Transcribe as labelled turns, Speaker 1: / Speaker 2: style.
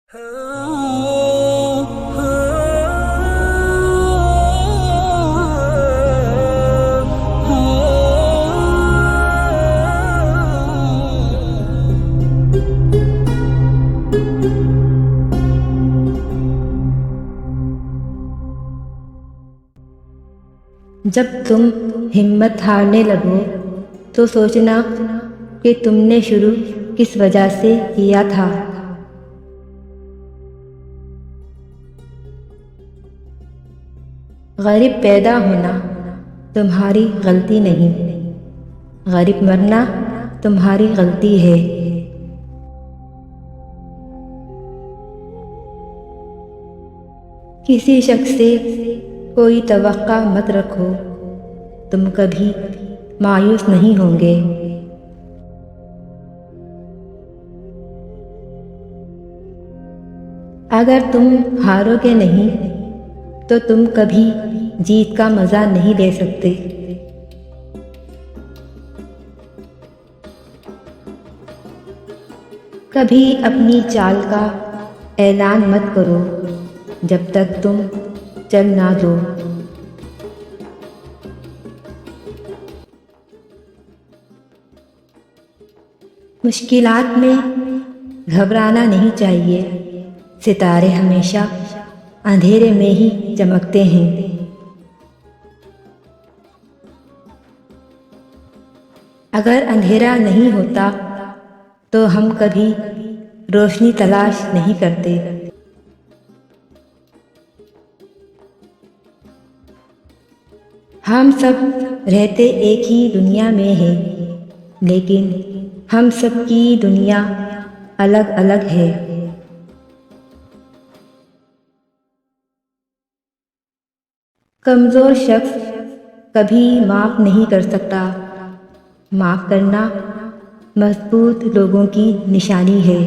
Speaker 1: जब तुम हिम्मत हारने लगो तो सोचना कि तुमने शुरू किस वजह से किया था। गरीब पैदा होना तुम्हारी गलती नहीं, गरीब मरना तुम्हारी गलती है। किसी शख्स से कोई तवक्का मत रखो, तुम कभी मायूस नहीं होंगे। अगर तुम हारोगे नहीं तो तुम कभी जीत का मज़ा नहीं ले सकते। कभी अपनी चाल का ऐलान मत करो जब तक तुम चल ना दो। मुश्किलात में घबराना नहीं चाहिए, सितारे हमेशा अंधेरे में ही चमकते हैं। अगर अंधेरा नहीं होता तो हम कभी रोशनी तलाश नहीं करते। हम सब रहते एक ही दुनिया में हैं, लेकिन हम सब की दुनिया अलग अलग है। कमज़ोर शख्स कभी माफ़ नहीं कर सकता, माफ़ करना मजबूत लोगों की निशानी है।